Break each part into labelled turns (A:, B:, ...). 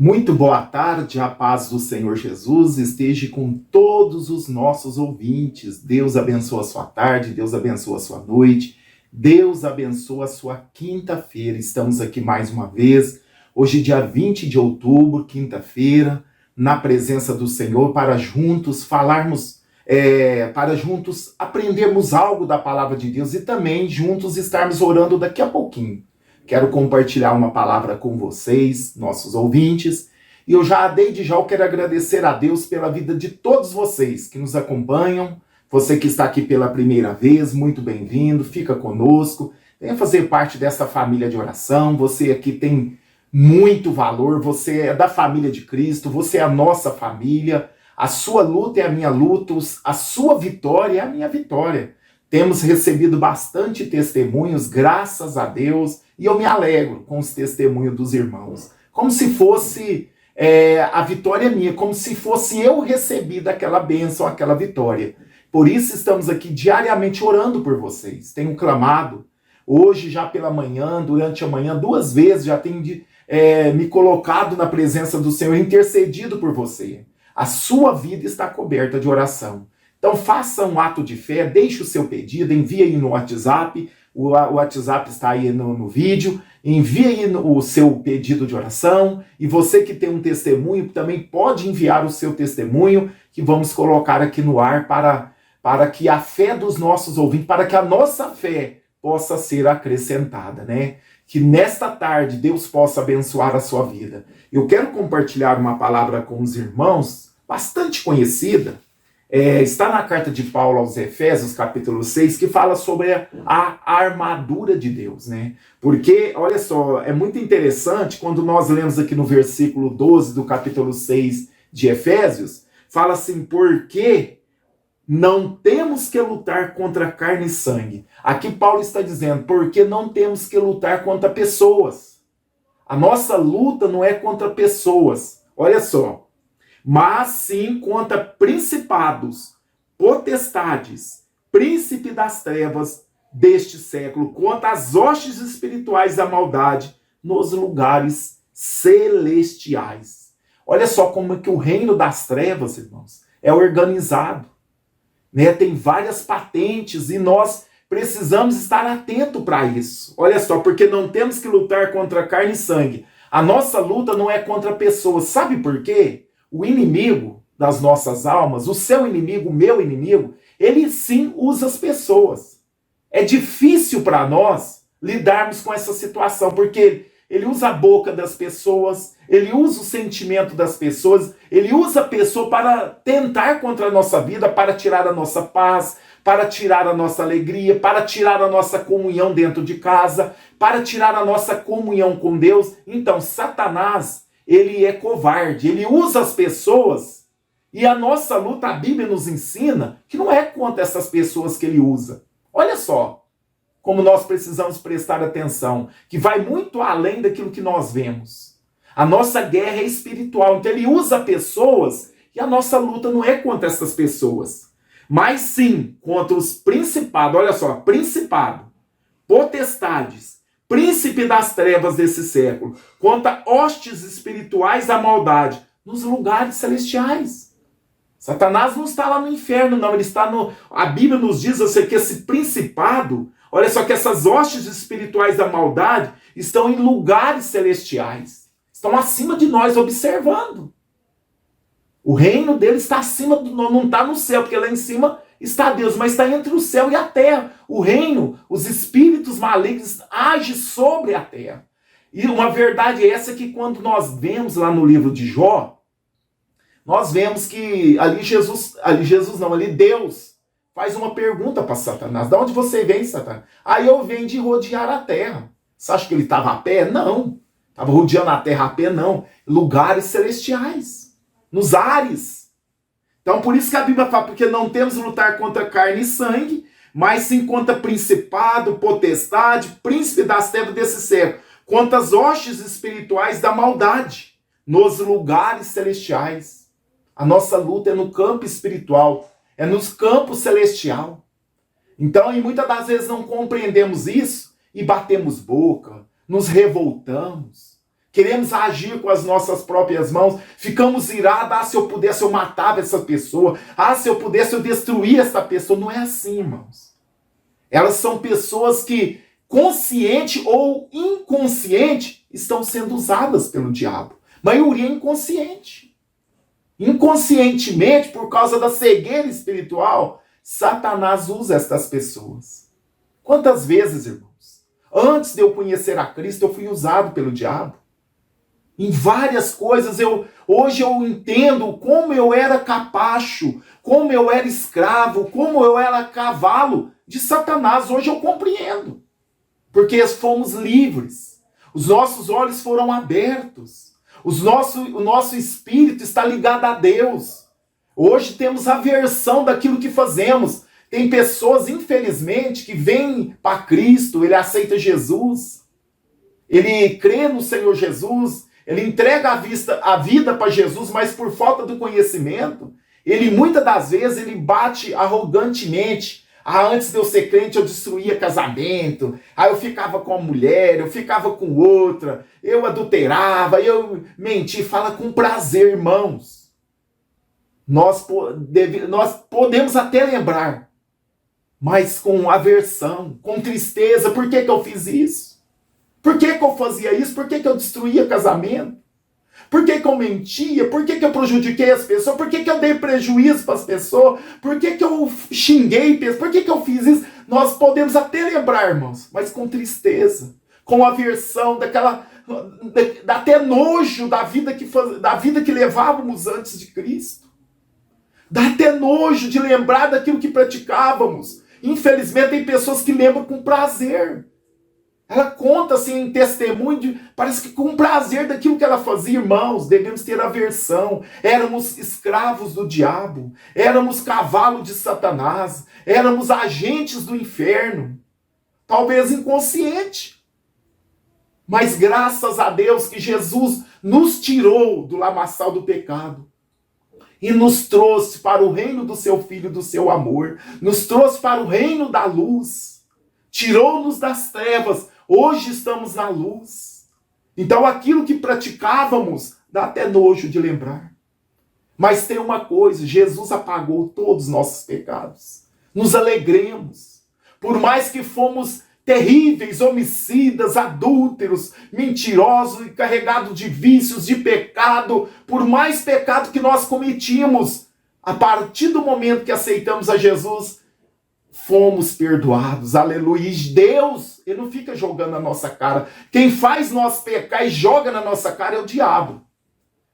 A: Muito boa tarde, a paz do Senhor Jesus esteja com todos os nossos ouvintes. Deus abençoa a sua tarde, Deus abençoa a sua noite, Deus abençoa a sua quinta-feira. Estamos aqui mais uma vez, hoje dia 20 de outubro, quinta-feira, na presença do Senhor, para juntos falarmos, para juntos aprendermos algo da palavra de Deus e também juntos estarmos orando daqui a pouquinho. Quero compartilhar uma palavra com vocês, nossos ouvintes, e eu desde já eu quero agradecer a Deus pela vida de todos vocês que nos acompanham. Você que está aqui pela primeira vez, muito bem-vindo, fica conosco, venha fazer parte dessa família de oração. Você aqui tem muito valor, você é da família de Cristo, você é a nossa família, a sua luta é a minha luta, a sua vitória é a minha vitória. Temos recebido bastante testemunhos, graças a Deus, e eu me alegro com os testemunhos dos irmãos. Como se fosse a vitória minha, como se fosse eu recebido aquela bênção, aquela vitória. Por isso estamos aqui diariamente orando por vocês. Tenho clamado, hoje já pela manhã, durante a manhã, 2 vezes já tenho me colocado na presença do Senhor, intercedido por você. A sua vida está coberta de oração. Então faça um ato de fé, deixe o seu pedido, envie aí no WhatsApp, o WhatsApp está aí no vídeo, envie aí o seu pedido de oração, e você que tem um testemunho também pode enviar o seu testemunho, que vamos colocar aqui no ar para que a fé dos nossos ouvintes, para que a nossa fé possa ser acrescentada, né? Que nesta tarde Deus possa abençoar a sua vida. Eu quero compartilhar uma palavra com os irmãos, bastante conhecida, está na carta de Paulo aos Efésios, capítulo 6, que fala sobre a armadura de Deus, né? Porque, olha só, é muito interessante quando nós lemos aqui no versículo 12 do capítulo 6 de Efésios, fala assim, porque não temos que lutar contra carne e sangue. Aqui Paulo está dizendo, porque não temos que lutar contra pessoas. A nossa luta não é contra pessoas, olha só, mas sim contra principados, potestades, príncipe das trevas deste século, contra as hostes espirituais da maldade nos lugares celestiais. Olha só como é que o reino das trevas, irmãos, é organizado, né? Tem várias patentes e nós precisamos estar atentos para isso. Olha só, porque não temos que lutar contra carne e sangue. A nossa luta não é contra pessoas. Sabe por quê? O inimigo das nossas almas, o seu inimigo, o meu inimigo, ele sim usa as pessoas. É difícil para nós lidarmos com essa situação, porque ele usa a boca das pessoas, ele usa o sentimento das pessoas, ele usa a pessoa para tentar contra a nossa vida, para tirar a nossa paz, para tirar a nossa alegria, para tirar a nossa comunhão dentro de casa, para tirar a nossa comunhão com Deus. Então, Satanás, ele é covarde, ele usa as pessoas, e a nossa luta, a Bíblia nos ensina, que não é contra essas pessoas que ele usa. Olha só, como nós precisamos prestar atenção, que vai muito além daquilo que nós vemos. A nossa guerra é espiritual, então ele usa pessoas, e a nossa luta não é contra essas pessoas, mas sim contra os principados, olha só, principado, potestades, príncipe das trevas desse século, contra hostes espirituais da maldade, nos lugares celestiais. Satanás não está lá no inferno, não, ele está a Bíblia nos diz que esse principado, olha só, que essas hostes espirituais da maldade estão em lugares celestiais, estão acima de nós, observando. O reino dele está acima, não está no céu, porque lá em cima está Deus, mas está entre o céu e a terra. O reino, os espíritos malignos agem sobre a terra. E uma verdade é essa que quando nós vemos lá no livro de Jó, nós vemos que ali Deus faz uma pergunta para Satanás. De onde você vem, Satanás? Aí eu venho de rodear a terra. Você acha que ele estava a pé? Não. Estava rodeando a terra a pé? Não. Lugares celestiais. Nos ares. Então, por isso que a Bíblia fala, porque não temos que lutar contra carne e sangue, mas sim contra principado, potestade, príncipe das trevas desse século, contra as hostes espirituais da maldade, nos lugares celestiais. A nossa luta é no campo espiritual, é nos campos celestial. Então, e muitas das vezes não compreendemos isso e batemos boca, nos revoltamos, queremos agir com as nossas próprias mãos, ficamos irados, se eu pudesse eu matava essa pessoa, se eu pudesse eu destruía essa pessoa. Não é assim, irmãos. Elas são pessoas que, consciente ou inconsciente, estão sendo usadas pelo diabo. Maioria inconsciente. Inconscientemente, por causa da cegueira espiritual, Satanás usa estas pessoas. Quantas vezes, irmãos, antes de eu conhecer a Cristo, eu fui usado pelo diabo? Em várias coisas, hoje eu entendo como eu era capacho, como eu era escravo, como eu era cavalo de Satanás. Hoje eu compreendo. Porque fomos livres. Os nossos olhos foram abertos. O nosso espírito está ligado a Deus. Hoje temos aversão daquilo que fazemos. Tem pessoas, infelizmente, que vêm para Cristo, ele aceita Jesus, ele crê no Senhor Jesus, ele entrega a vida para Jesus, mas por falta do conhecimento, ele muitas das vezes ele bate arrogantemente. Antes de eu ser crente, eu destruía casamento. Eu ficava com uma mulher, eu ficava com outra, eu adulterava, eu mentia. Fala com prazer, irmãos. Nós podemos até lembrar, mas com aversão, com tristeza. Por que eu fiz isso? Por que eu fazia isso? Por que eu destruía casamento? Por que eu mentia? Por que eu prejudiquei as pessoas? Por que eu dei prejuízo para as pessoas? Por que eu xinguei pessoas? Por que eu fiz isso? Nós podemos até lembrar, irmãos, mas com tristeza, com aversão, dá até nojo da vida que levávamos antes de Cristo. Dá até nojo de lembrar daquilo que praticávamos. Infelizmente, tem pessoas que lembram com prazer. Ela conta assim em testemunho, parece que com prazer daquilo que ela fazia. Irmãos, devemos ter aversão. Éramos escravos do diabo, éramos cavalo de Satanás, éramos agentes do inferno, talvez inconsciente. Mas graças a Deus que Jesus nos tirou do lamaçal do pecado e nos trouxe para o reino do seu Filho, do seu amor, nos trouxe para o reino da luz, tirou-nos das trevas. Hoje estamos na luz. Então aquilo que praticávamos dá até nojo de lembrar. Mas tem uma coisa, Jesus apagou todos os nossos pecados. Nos alegremos. Por mais que fomos terríveis, homicidas, adúlteros, mentirosos e carregados de vícios, de pecado, por mais pecado que nós cometíamos, a partir do momento que aceitamos a Jesus, fomos perdoados, aleluia. E Deus, ele não fica jogando na nossa cara. Quem faz nós pecar e joga na nossa cara é o diabo. O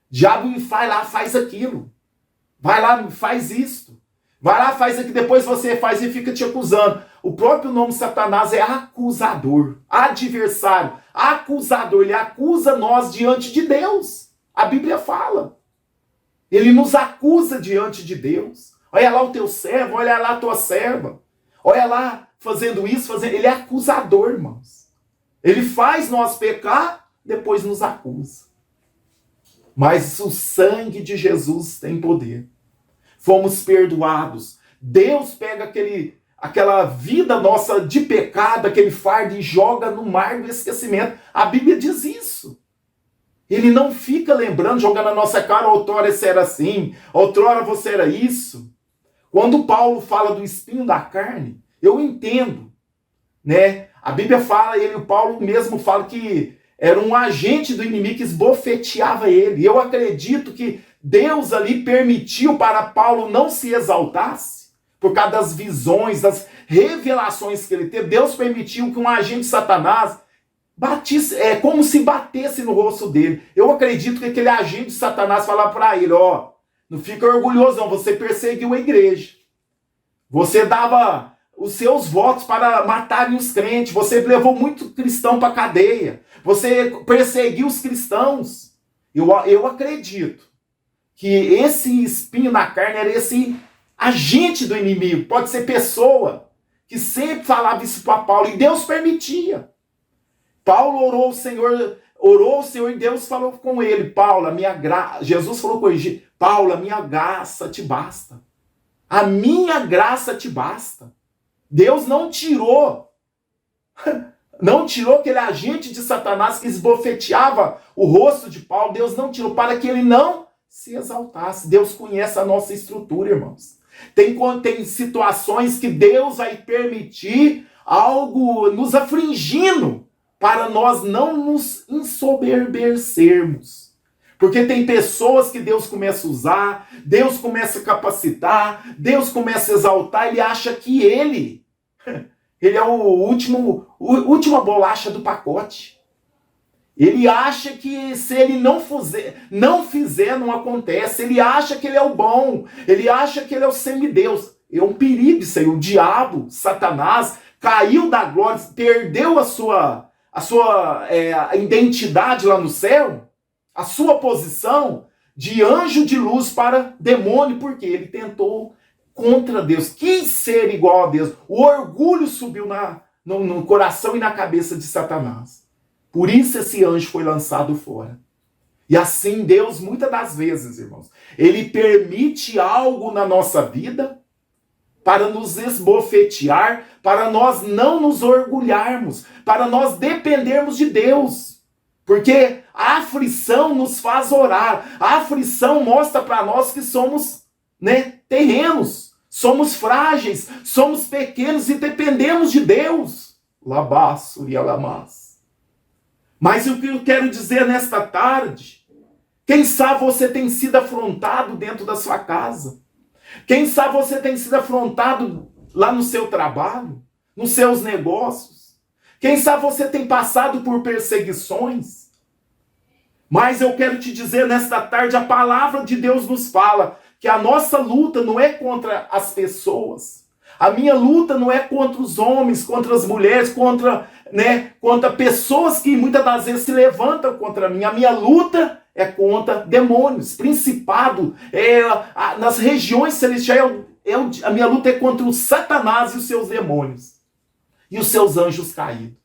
A: diabo vai lá, faz aquilo. Vai lá, faz isto. Vai lá, faz aquilo. Depois você faz e fica te acusando. O próprio nome Satanás é acusador, adversário, acusador. Ele acusa nós diante de Deus. A Bíblia fala. Ele nos acusa diante de Deus. Olha lá o teu servo, olha lá a tua serva. Olha lá, fazendo isso, fazendo... Ele é acusador, irmãos. Ele faz nós pecar, depois nos acusa. Mas o sangue de Jesus tem poder. Fomos perdoados. Deus pega aquela vida nossa de pecado, aquele fardo, e joga no mar do esquecimento. A Bíblia diz isso. Ele não fica lembrando, jogando na nossa cara, outrora você era assim, outrora você era isso. Quando Paulo fala do espinho da carne, eu entendo, né? A Bíblia fala, o Paulo mesmo fala que era um agente do inimigo que esbofeteava ele. E eu acredito que Deus ali permitiu para Paulo não se exaltasse, por causa das visões, das revelações que ele teve. Deus permitiu que um agente de Satanás batisse, como se batesse no rosto dele. Eu acredito que aquele agente de Satanás falava para ele, não fica orgulhoso não, você perseguiu a igreja. Você dava os seus votos para matarem os crentes. Você levou muito cristão para a cadeia. Você perseguiu os cristãos. Eu acredito que esse espinho na carne era esse agente do inimigo. Pode ser pessoa que sempre falava isso para Paulo. E Deus permitia. Paulo orou ao Senhor e Deus falou com ele. Paulo, Jesus falou com ele. Paulo, a minha graça te basta. A minha graça te basta. Deus não tirou Não tirou aquele agente de Satanás que esbofeteava o rosto de Paulo. Deus não tirou para que ele não se exaltasse. Deus conhece a nossa estrutura, irmãos. Tem situações que Deus vai permitir algo nos afligindo para nós não nos ensoberbecermos. Porque tem pessoas que Deus começa a usar, Deus começa a capacitar, Deus começa a exaltar, ele acha que ele é última bolacha do pacote. Ele acha que se ele não fizer, não acontece. Ele acha que ele é o bom. Ele acha que ele é o semideus. É um perigo isso aí. O diabo, Satanás, caiu da glória, perdeu a sua identidade lá no céu, a sua posição de anjo de luz para demônio, porque ele tentou contra Deus, quis ser igual a Deus. O orgulho subiu no coração e na cabeça de Satanás. Por isso esse anjo foi lançado fora. E assim Deus, muitas das vezes, irmãos, ele permite algo na nossa vida para nos esbofetear, para nós não nos orgulharmos, para nós dependermos de Deus. Porque a aflição nos faz orar. A aflição mostra para nós que somos, terrenos, somos frágeis, somos pequenos e dependemos de Deus. Labaço e alamas. Mas o que eu quero dizer nesta tarde, quem sabe você tem sido afrontado dentro da sua casa. Quem sabe você tem sido afrontado lá no seu trabalho, nos seus negócios. Quem sabe você tem passado por perseguições. Mas eu quero te dizer nesta tarde, a palavra de Deus nos fala que a nossa luta não é contra as pessoas. A minha luta não é contra os homens, contra as mulheres, contra pessoas que muitas das vezes se levantam contra mim. A minha luta é contra demônios, principado, nas regiões celestiais. A minha luta é contra o Satanás e os seus demônios. E os seus anjos caídos.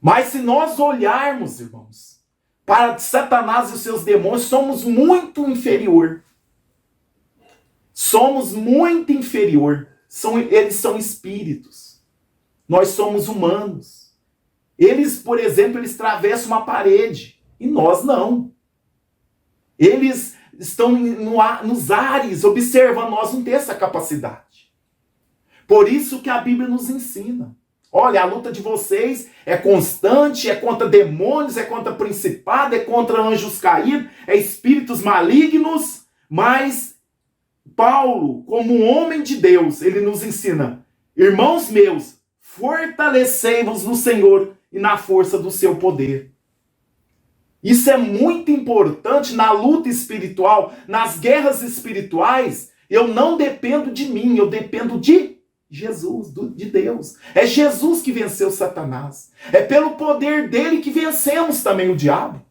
A: Mas se nós olharmos, irmãos, para Satanás e os seus demônios, somos muito inferior. Somos muito inferior. Eles são espíritos. Nós somos humanos. Eles, por exemplo, eles atravessam uma parede. E nós não. Eles estão nos ares, observando. Nós não temos essa capacidade. Por isso que a Bíblia nos ensina. Olha, a luta de vocês é constante, é contra demônios, é contra principado, é contra anjos caídos, é espíritos malignos, mas Paulo, como um homem de Deus, ele nos ensina: irmãos meus, fortalecei-vos no Senhor e na força do seu poder. Isso é muito importante na luta espiritual, nas guerras espirituais. Eu não dependo de mim, eu dependo de Jesus, de Deus. É Jesus que venceu Satanás. É pelo poder dele que vencemos também o diabo.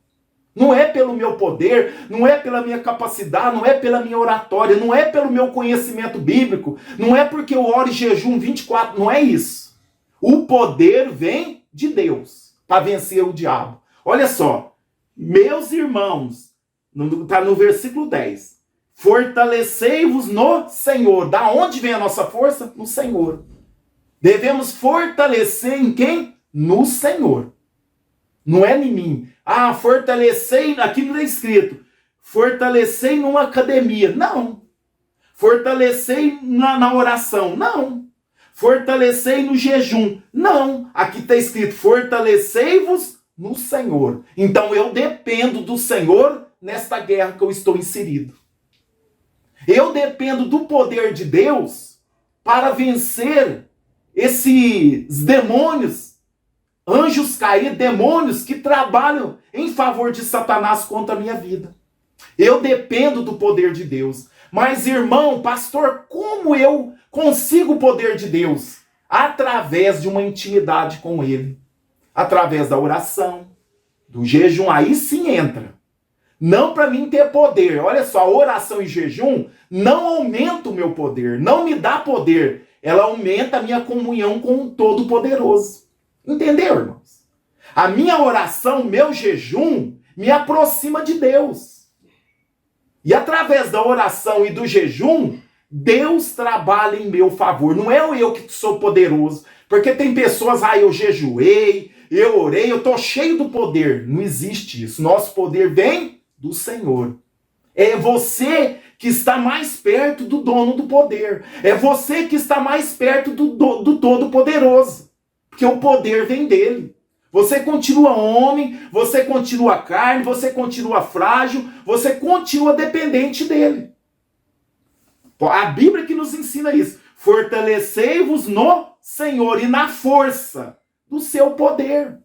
A: Não é pelo meu poder, não é pela minha capacidade, não é pela minha oratória, não é pelo meu conhecimento bíblico, não é porque eu oro e jejum 24, não é isso. O poder vem de Deus para vencer o diabo. Olha só, meus irmãos, está no versículo 10. Fortalecei-vos no Senhor. Da onde vem a nossa força? No Senhor. Devemos fortalecer em quem? No Senhor. Não é em mim. Fortalecei, aqui não é escrito. Fortalecei numa academia. Não. Fortalecei na oração. Não. Fortalecei no jejum. Não. Aqui está escrito, fortalecei-vos no Senhor. Então eu dependo do Senhor nesta guerra que eu estou inserido. Eu dependo do poder de Deus para vencer esses demônios, anjos caídos, demônios que trabalham em favor de Satanás contra a minha vida. Eu dependo do poder de Deus. Mas, irmão, pastor, como eu consigo o poder de Deus? Através de uma intimidade com Ele. Através da oração, do jejum. Aí sim entra. Não para mim ter poder. Olha só, a oração e jejum não aumenta o meu poder, não me dá poder. Ela aumenta a minha comunhão com o Todo-Poderoso. Entendeu, irmãos? A minha oração, meu jejum, me aproxima de Deus. E através da oração e do jejum, Deus trabalha em meu favor. Não é eu que sou poderoso. Porque tem pessoas, eu jejuei, eu orei, eu estou cheio do poder. Não existe isso. Nosso poder vem do Senhor. É você que está mais perto do dono do poder. É você que está mais perto do Todo-Poderoso. Porque o poder vem dele. Você continua homem, você continua carne, você continua frágil, você continua dependente dele. A Bíblia que nos ensina isso. Fortalecei-vos no Senhor e na força do seu poder.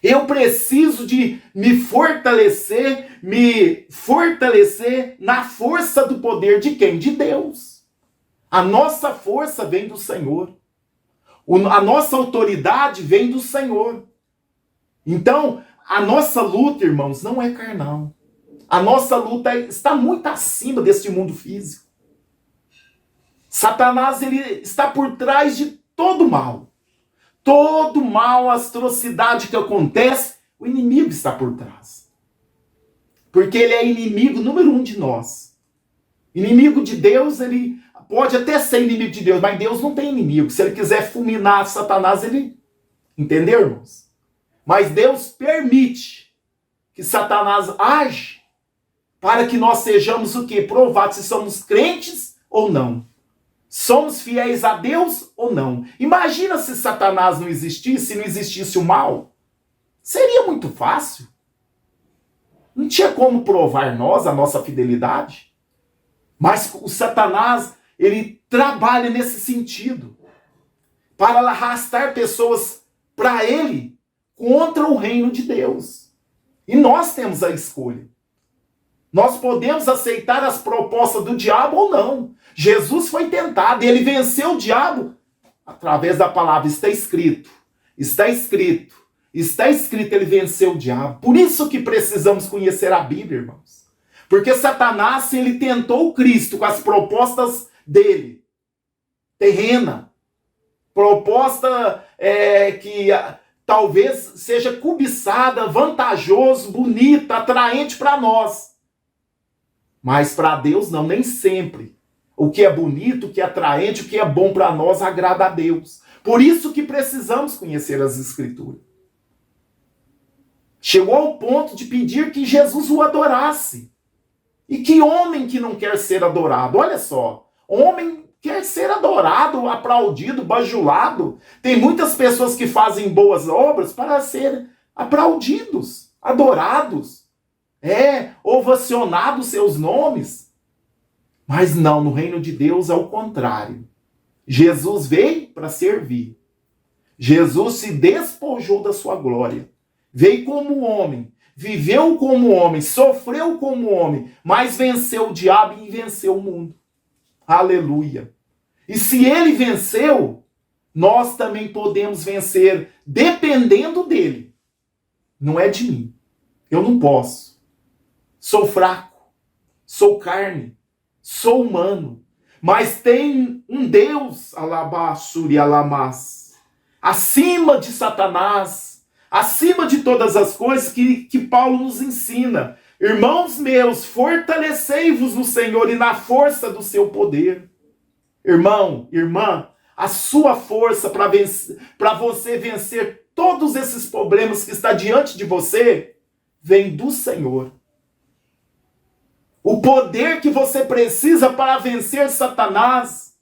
A: Eu preciso de me fortalecer na força do poder de quem? De Deus. A nossa força vem do Senhor. A nossa autoridade vem do Senhor. Então, a nossa luta, irmãos, não é carnal. A nossa luta está muito acima deste mundo físico. Satanás, ele está por trás de todo mal. Todo mal, atrocidade que acontece, o inimigo está por trás. Porque ele é inimigo número 1 de nós. Inimigo de Deus, ele pode até ser inimigo de Deus, mas Deus não tem inimigo. Se ele quiser fulminar Satanás, ele... Entendeu, irmãos? Mas Deus permite que Satanás age para que nós sejamos o quê? Provados se somos crentes ou não. Somos fiéis a Deus ou não? Imagina se Satanás não existisse, não existisse o mal. Seria muito fácil. Não tinha como provar nós a nossa fidelidade. Mas o Satanás, ele trabalha nesse sentido. Para arrastar pessoas para ele contra o reino de Deus. E nós temos a escolha. Nós podemos aceitar as propostas do diabo ou não. Jesus foi tentado e ele venceu o diabo através da palavra. Está escrito, está escrito, está escrito, ele venceu o diabo. Por isso que precisamos conhecer a Bíblia, irmãos. Porque Satanás, ele tentou Cristo com as propostas dele. Terrena. Proposta que talvez seja cobiçada, vantajoso, bonita, atraente para nós. Mas para Deus não, nem sempre. O que é bonito, o que é atraente, o que é bom para nós agrada a Deus. Por isso que precisamos conhecer as Escrituras. Chegou ao ponto de pedir que Jesus o adorasse. E que homem que não quer ser adorado? Olha só, homem quer ser adorado, aplaudido, bajulado. Tem muitas pessoas que fazem boas obras para ser aplaudidos, adorados. Ovacionados seus nomes. Mas não, no reino de Deus é o contrário. Jesus veio para servir. Jesus se despojou da sua glória. Veio como homem, viveu como homem, sofreu como homem, mas venceu o diabo e venceu o mundo. Aleluia. E se ele venceu, nós também podemos vencer dependendo dele. Não é de mim. Eu não posso. Sou fraco, sou carne, sou humano, mas tem um Deus, alabassuri alamas, acima de Satanás, acima de todas as coisas que Paulo nos ensina. Irmãos meus, fortalecei-vos no Senhor e na força do seu poder. Irmão, irmã, a sua força para você vencer todos esses problemas que está diante de você, vem do Senhor. O poder que você precisa para vencer Satanás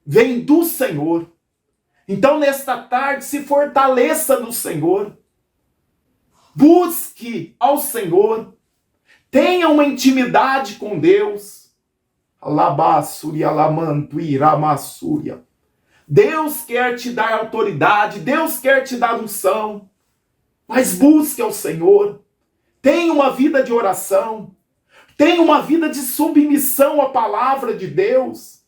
A: vem do Senhor. Então, nesta tarde, se fortaleça no Senhor. Busque ao Senhor. Tenha uma intimidade com Deus. Alabassuri, alamantuí, ramassúria. Deus quer te dar autoridade, Deus quer te dar unção. Mas busque ao Senhor. Tenha uma vida de oração. Tenha uma vida de submissão à palavra de Deus.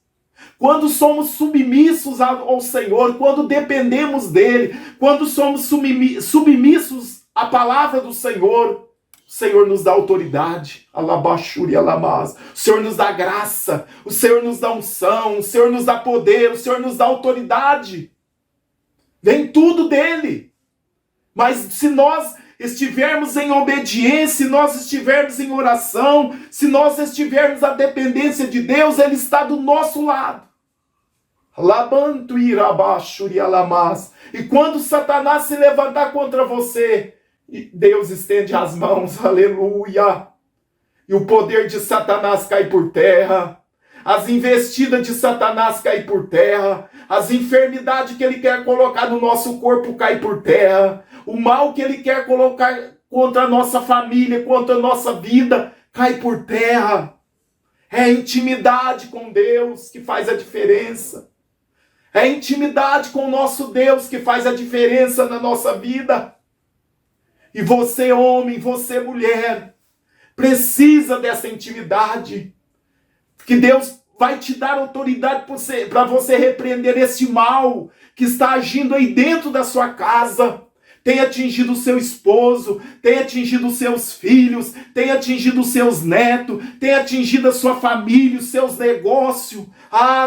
A: Quando somos submissos ao Senhor, quando dependemos dele, quando somos submissos à palavra do Senhor, o Senhor nos dá autoridade. Alabashuri alamaz. O Senhor nos dá graça, o Senhor nos dá unção, o Senhor nos dá poder, o Senhor nos dá autoridade. Vem tudo dele. Mas se nós estivermos em obediência, se nós estivermos em oração, se nós estivermos à dependência de Deus, ele está do nosso lado. Labanto irabaxuri alamas. E quando Satanás se levantar contra você, Deus estende as mãos, aleluia. E o poder de Satanás cai por terra. As investidas de Satanás caem por terra. As enfermidades que ele quer colocar no nosso corpo caem por terra. O mal que ele quer colocar contra a nossa família, contra a nossa vida, cai por terra. É a intimidade com Deus que faz a diferença. É a intimidade com o nosso Deus que faz a diferença na nossa vida. E você, homem, você, mulher, precisa dessa intimidade. Que Deus vai te dar autoridade para você repreender esse mal que está agindo aí dentro da sua casa. Tem atingido o seu esposo, tem atingido os seus filhos, tem atingido os seus netos, tem atingido a sua família, os seus negócios,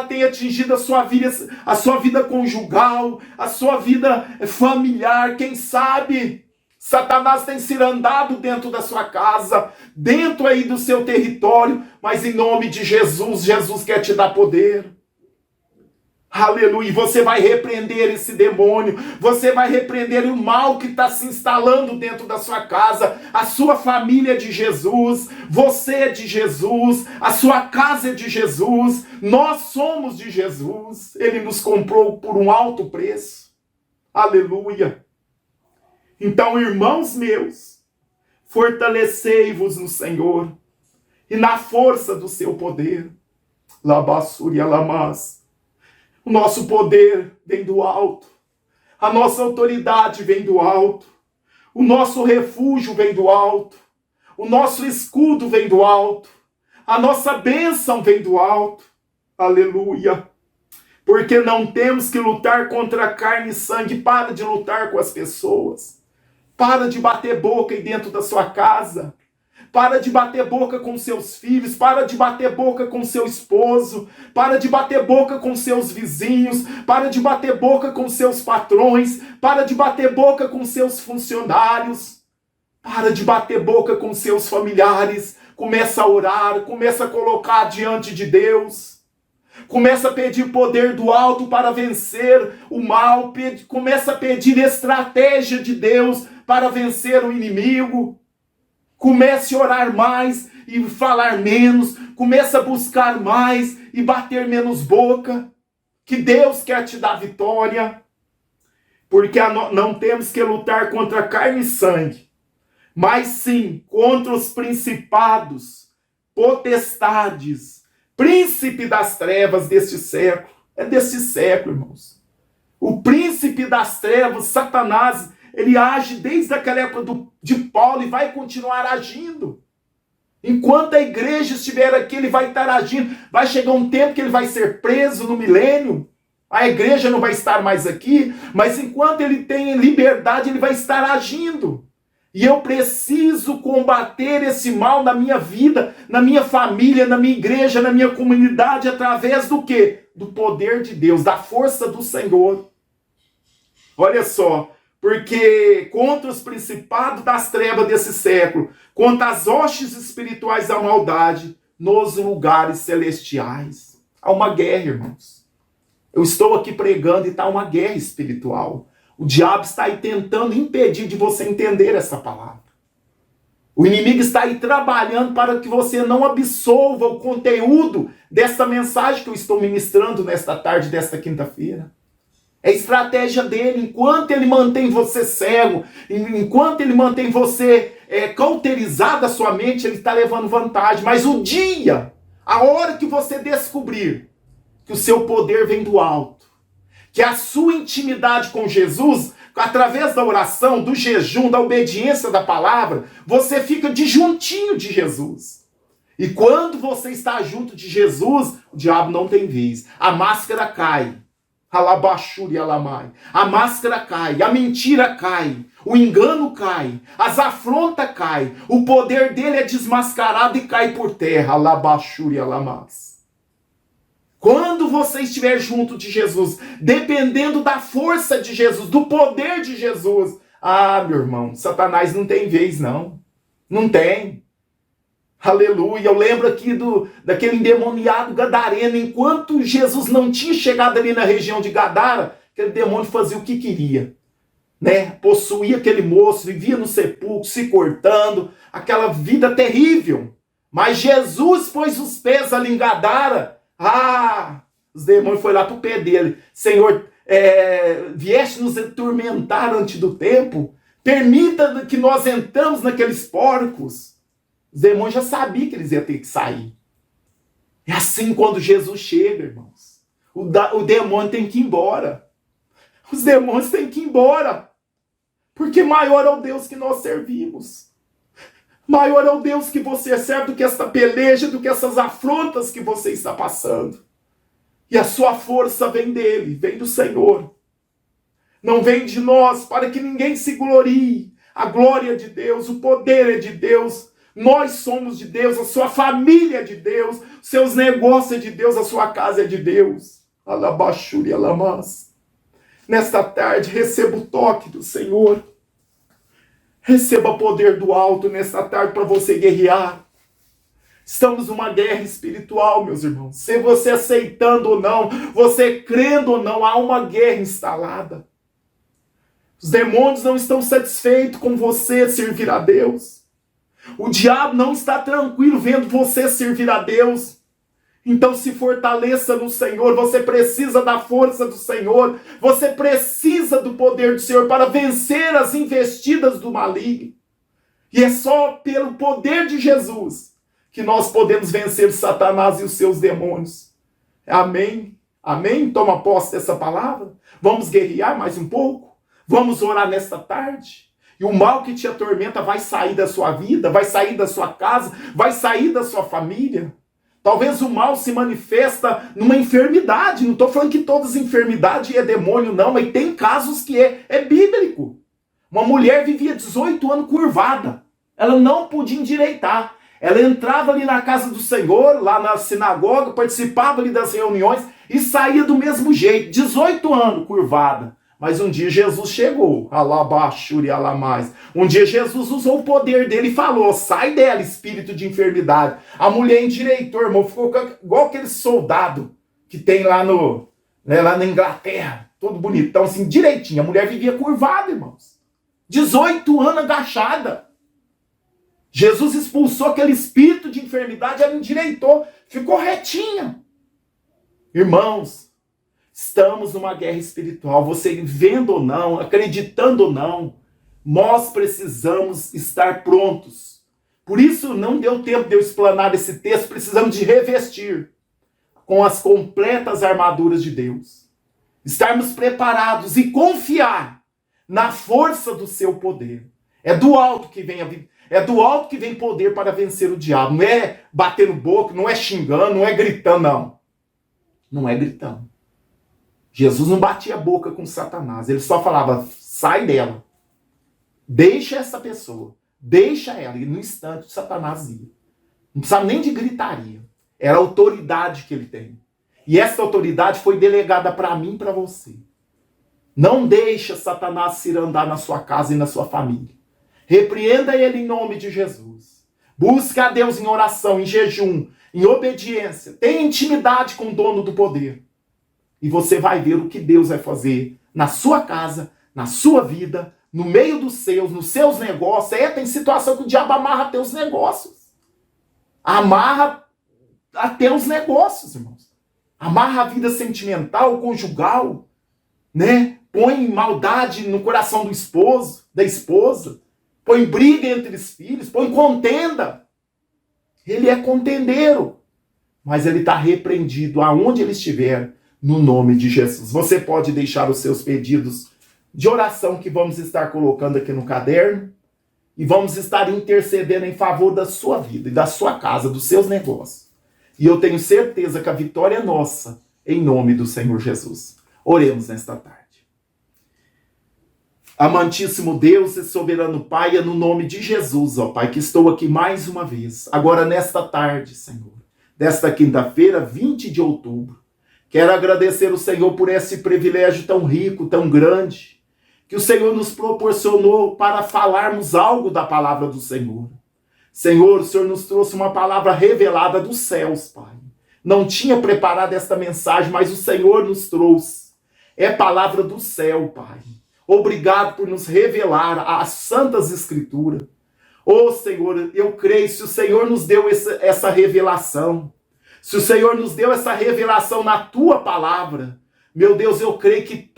A: tem atingido a sua vida conjugal, a sua vida familiar, quem sabe? Satanás tem cirandado dentro da sua casa, dentro aí do seu território, mas em nome de Jesus, Jesus quer te dar poder. Aleluia, você vai repreender esse demônio, você vai repreender o mal que está se instalando dentro da sua casa, a sua família é de Jesus, você é de Jesus, a sua casa é de Jesus, nós somos de Jesus, Ele nos comprou por um alto preço, aleluia. Então, irmãos meus, fortalecei-vos no Senhor e na força do seu poder, labassúria lamas. O nosso poder vem do alto. A nossa autoridade vem do alto. O nosso refúgio vem do alto. O nosso escudo vem do alto. A nossa bênção vem do alto. Aleluia. Porque não temos que lutar contra carne e sangue. Para de lutar com as pessoas. Para de bater boca aí dentro da sua casa. Para de bater boca com seus filhos, para de bater boca com seu esposo, para de bater boca com seus vizinhos, para de bater boca com seus patrões, para de bater boca com seus funcionários, para de bater boca com seus familiares. Começa a orar, começa a colocar diante de Deus, começa a pedir poder do alto para vencer o mal, começa a pedir estratégia de Deus para vencer o inimigo. Comece a orar mais e falar menos. Comece a buscar mais e bater menos boca. Que Deus quer te dar vitória. Porque não temos que lutar contra carne e sangue, mas sim contra os principados, potestades, príncipe das trevas deste século. É deste século, irmãos. O príncipe das trevas, Satanás, ele age desde aquela época de Paulo e vai continuar agindo. Enquanto a igreja estiver aqui, ele vai estar agindo. Vai chegar um tempo que ele vai ser preso no milênio. A igreja não vai estar mais aqui, mas enquanto ele tem liberdade, ele vai estar agindo. E eu preciso combater esse mal na minha vida, na minha família, na minha igreja, na minha comunidade, através do quê? Do poder de Deus, da força do Senhor. Olha só. Porque contra os principados das trevas desse século, contra as hostes espirituais da maldade, nos lugares celestiais. Há uma guerra, irmãos. Eu estou aqui pregando e está uma guerra espiritual. O diabo está aí tentando impedir de você entender essa palavra. O inimigo está aí trabalhando para que você não absorva o conteúdo desta mensagem que eu estou ministrando nesta tarde desta quinta-feira. É a estratégia dele. Enquanto ele mantém você cego, enquanto ele mantém você cauterizado a sua mente, ele está levando vantagem. Mas o dia, a hora que você descobrir que o seu poder vem do alto, que a sua intimidade com Jesus, através da oração, do jejum, da obediência da palavra, você fica de juntinho de Jesus. E quando você está junto de Jesus, o diabo não tem vez. A máscara cai. A máscara cai, a mentira cai, o engano cai, as afrontas caem, o poder dele é desmascarado e cai por terra. Quando você estiver junto de Jesus, dependendo da força de Jesus, do poder de Jesus, meu irmão, Satanás não tem vez, não. Não tem. Aleluia. Eu lembro aqui daquele endemoniado gadareno. Enquanto Jesus não tinha chegado ali na região de Gadara, aquele demônio fazia o que queria, né? Possuía aquele moço, vivia no sepulcro, se cortando, aquela vida terrível. Mas Jesus pôs os pés ali em Gadara. Os demônios foram lá para o pé dele. Senhor, vieste nos atormentar antes do tempo. Permita que nós entramos naqueles porcos. Os demônios já sabiam que eles iam ter que sair. É assim quando Jesus chega, irmãos. O demônio tem que ir embora. Os demônios têm que ir embora. Porque maior é o Deus que nós servimos. Maior é o Deus que você serve do que esta peleja, do que essas afrontas que você está passando. E a sua força vem dele, vem do Senhor. Não vem de nós, para que ninguém se glorie. A glória é de Deus, o poder é de Deus. Nós somos de Deus, a sua família é de Deus, seus negócios é de Deus, a sua casa é de Deus. Alabachuri, alamas. Nesta tarde, receba o toque do Senhor. Receba poder do alto nesta tarde para você guerrear. Estamos numa guerra espiritual, meus irmãos. Se você aceitando ou não, você crendo ou não, há uma guerra instalada. Os demônios não estão satisfeitos com você servir a Deus. O diabo não está tranquilo vendo você servir a Deus. Então se fortaleça no Senhor. Você precisa da força do Senhor. Você precisa do poder do Senhor para vencer as investidas do maligno. E é só pelo poder de Jesus que nós podemos vencer Satanás e os seus demônios. Amém? Amém? Toma posse dessa palavra. Vamos guerrear mais um pouco. Vamos orar nesta tarde. E o mal que te atormenta vai sair da sua vida, vai sair da sua casa, vai sair da sua família. Talvez o mal se manifesta numa enfermidade. Não estou falando que todas as enfermidades é demônio, não, mas tem casos que é bíblico. Uma mulher vivia 18 anos curvada. Ela não podia endireitar. Ela entrava ali na casa do Senhor, lá na sinagoga, participava ali das reuniões e saía do mesmo jeito. 18 anos curvada. Mas um dia Jesus chegou, alabachuri, alamais. Um dia Jesus usou o poder dele e falou, sai dela, espírito de enfermidade. A mulher endireitou, irmão, ficou igual aquele soldado que tem lá lá na Inglaterra, todo bonitão, assim, direitinho. A mulher vivia curvada, irmãos. 18 anos agachada. Jesus expulsou aquele espírito de enfermidade, ela endireitou, ficou retinha. Irmãos, estamos numa guerra espiritual, você vendo ou não, acreditando ou não, nós precisamos estar prontos. Por isso não deu tempo de eu explanar esse texto, precisamos de revestir com as completas armaduras de Deus. Estarmos preparados e confiar na força do seu poder. É do alto que vem a vida. É do alto que vem poder para vencer o diabo. Não é batendo boca, não é xingando, não é gritando, não. Não é gritando. Jesus não batia a boca com Satanás. Ele só falava, sai dela. Deixa essa pessoa. Deixa ela. E no instante, Satanás ia. Não precisava nem de gritaria. Era a autoridade que ele tem. E essa autoridade foi delegada para mim e para você. Não deixa Satanás se andar na sua casa e na sua família. Repreenda ele em nome de Jesus. Busca a Deus em oração, em jejum, em obediência. Tenha intimidade com o dono do poder. E você vai ver o que Deus vai fazer na sua casa, na sua vida, no meio dos seus, nos seus negócios. Tem situação que o diabo amarra até os negócios. Amarra até os negócios, irmãos. Amarra a vida sentimental, conjugal, né? Põe maldade no coração do esposo, da esposa. Põe briga entre os filhos, põe contenda. Ele é contendeiro. Mas ele está repreendido aonde ele estiver, no nome de Jesus. Você pode deixar os seus pedidos de oração que vamos estar colocando aqui no caderno. E vamos estar intercedendo em favor da sua vida e da sua casa, dos seus negócios. E eu tenho certeza que a vitória é nossa, em nome do Senhor Jesus. Oremos nesta tarde. Amantíssimo Deus e soberano Pai, é no nome de Jesus, ó Pai, que estou aqui mais uma vez, agora nesta tarde, Senhor, desta quinta-feira, 20 de outubro. Quero agradecer o Senhor por esse privilégio tão rico, tão grande, que o Senhor nos proporcionou para falarmos algo da palavra do Senhor. Senhor, o Senhor nos trouxe uma palavra revelada dos céus, Pai. Não tinha preparado esta mensagem, mas o Senhor nos trouxe. É palavra do céu, Pai. Obrigado por nos revelar as santas escrituras. Ô Senhor, eu creio, se o Senhor nos deu essa revelação, se o Senhor nos deu essa revelação na tua palavra, meu Deus, eu creio que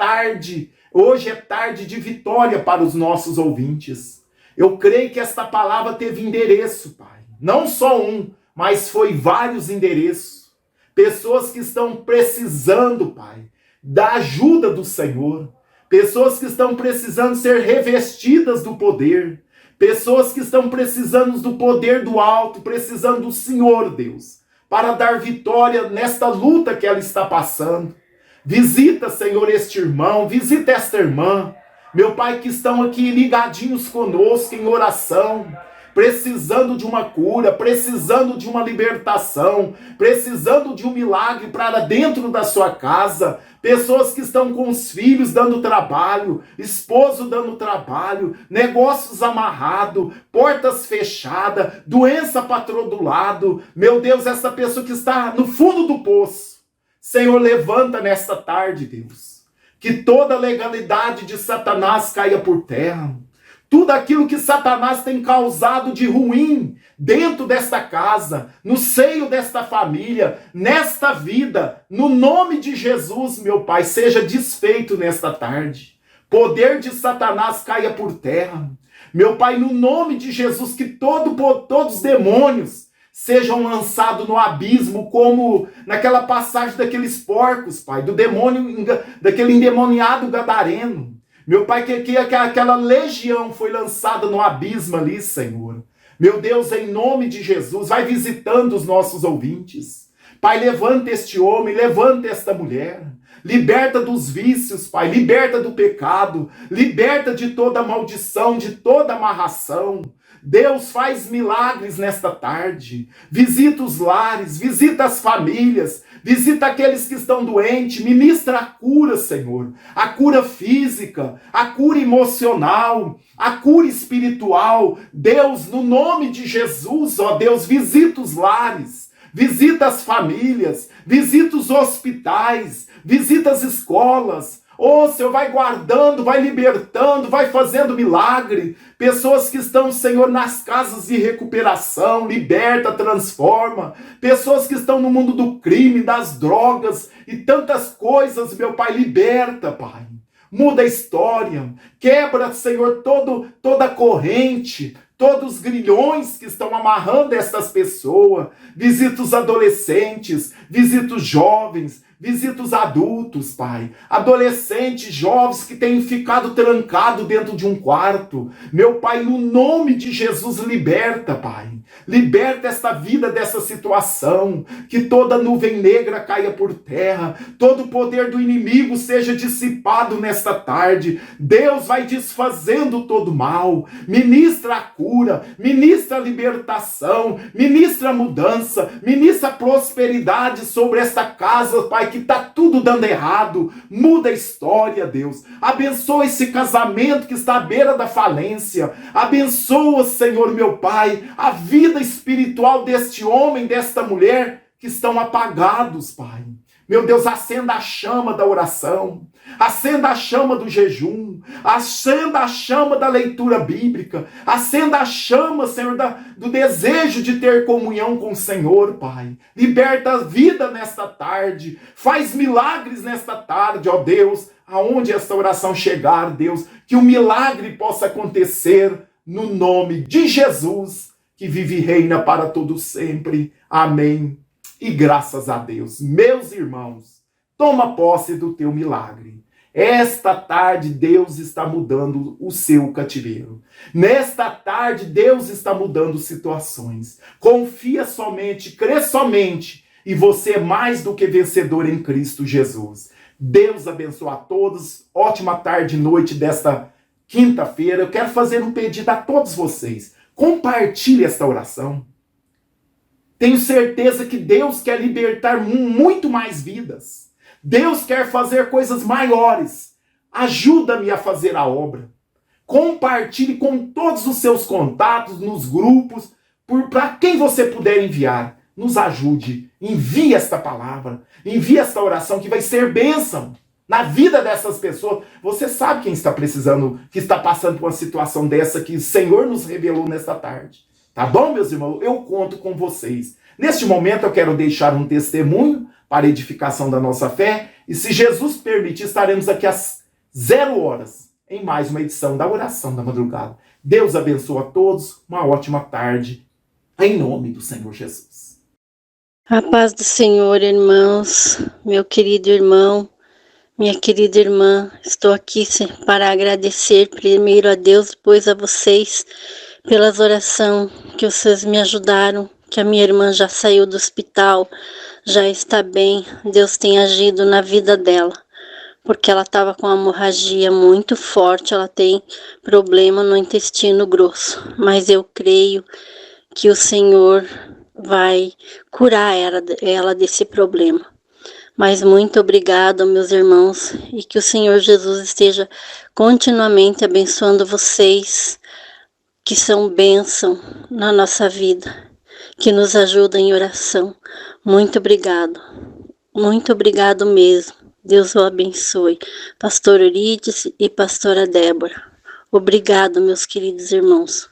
A: hoje é tarde de vitória para os nossos ouvintes. Eu creio que esta palavra teve endereço, Pai. Não só um, mas foi vários endereços. Pessoas que estão precisando, Pai, da ajuda do Senhor. Pessoas que estão precisando ser revestidas do poder. Pessoas que estão precisando do poder do alto, precisando do Senhor, Deus, para dar vitória nesta luta que ela está passando. Visita, Senhor, este irmão, visita esta irmã, meu Pai, que estão aqui ligadinhos conosco em oração, precisando de uma cura, precisando de uma libertação, precisando de um milagre para dentro da sua casa. Pessoas que estão com os filhos dando trabalho, esposo dando trabalho, negócios amarrados, portas fechadas, doença para todo lado. Meu Deus, essa pessoa que está no fundo do poço. Senhor, levanta nesta tarde, Deus, que toda legalidade de Satanás caia por terra. Tudo aquilo que Satanás tem causado de ruim dentro desta casa, no seio desta família, nesta vida, no nome de Jesus, meu Pai, seja desfeito nesta tarde. Poder de Satanás caia por terra. Meu Pai, no nome de Jesus, que todos os demônios sejam lançados no abismo, como naquela passagem daqueles porcos, Pai, do demônio, daquele endemoniado gadareno. Meu Pai, que aquela legião foi lançada no abismo ali, Senhor. Meu Deus, em nome de Jesus, vai visitando os nossos ouvintes. Pai, levanta este homem, levanta esta mulher. Liberta dos vícios, Pai, liberta do pecado, liberta de toda maldição, de toda amarração. Deus, faz milagres nesta tarde. Visita os lares, visita as famílias, visita aqueles que estão doentes, ministra a cura, Senhor. A cura física, a cura emocional, a cura espiritual. Deus, no nome de Jesus, ó Deus, visita os lares, visita as famílias, visita os hospitais, visita as escolas. Oh, Senhor, vai guardando, vai libertando, vai fazendo milagre. Pessoas que estão, Senhor, nas casas de recuperação, liberta, transforma. Pessoas que estão no mundo do crime, das drogas e tantas coisas, meu Pai, liberta, Pai. Muda a história, quebra, Senhor, toda a corrente, todos os grilhões que estão amarrando essas pessoas. Visita os adolescentes, visita os jovens, visita os adultos, Pai. Adolescentes, jovens que têm ficado trancados dentro de um quarto. Meu Pai, no nome de Jesus, liberta, Pai. Liberta esta vida dessa situação. Que toda nuvem negra caia por terra. Todo o poder do inimigo seja dissipado nesta tarde. Deus vai desfazendo todo mal. Ministra a cura, ministra a libertação, ministra a mudança, ministra a prosperidade sobre esta casa, Pai, que está tudo dando errado. Muda a história, Deus. Abençoa esse casamento que está à beira da falência. Abençoa, Senhor, meu Pai, a vida espiritual deste homem, desta mulher que estão apagados, Pai. Meu Deus, acenda a chama da oração, acenda a chama do jejum, acenda a chama da leitura bíblica, acenda a chama, Senhor, do desejo de ter comunhão com o Senhor, Pai. Liberta a vida nesta tarde, faz milagres nesta tarde, ó Deus, aonde esta oração chegar, Deus, que o milagre possa acontecer no nome de Jesus, que vive e reina para todo sempre. Amém. E graças a Deus, meus irmãos, toma posse do teu milagre. Esta tarde Deus está mudando o seu cativeiro. Nesta tarde Deus está mudando situações. Confia somente, crê somente, e você é mais do que vencedor em Cristo Jesus. Deus abençoe a todos. Ótima tarde e noite desta quinta-feira. Eu quero fazer um pedido a todos vocês. Compartilhe esta oração. Tenho certeza que Deus quer libertar muito mais vidas. Deus quer fazer coisas maiores. Ajuda-me a fazer a obra. Compartilhe com todos os seus contatos, nos grupos. para quem você puder enviar. Nos ajude, envie esta palavra, envie esta oração que vai ser bênção na vida dessas pessoas. Você sabe quem está precisando, que está passando por uma situação dessa que o Senhor nos revelou nesta tarde. Tá bom, meus irmãos? Eu conto com vocês. Neste momento eu quero deixar um testemunho para a edificação da nossa fé, e se Jesus permitir, estaremos aqui às 0 horas em mais uma edição da Oração da Madrugada. Deus abençoe a todos, uma ótima tarde, em nome do Senhor Jesus.
B: A paz do Senhor, irmãos, meu querido irmão, minha querida irmã, estou aqui para agradecer primeiro a Deus, depois a vocês, pelas orações que vocês me ajudaram, que a minha irmã já saiu do hospital, já está bem, Deus tem agido na vida dela, porque ela estava com uma hemorragia muito forte, ela tem problema no intestino grosso, mas eu creio que o Senhor vai curar ela desse problema. Mas muito obrigado, meus irmãos, e que o Senhor Jesus esteja continuamente abençoando vocês, que são bênção na nossa vida, que nos ajudam em oração. Muito obrigado mesmo. Deus o abençoe. Pastor Eurídice e pastora Débora. Obrigado, meus queridos irmãos.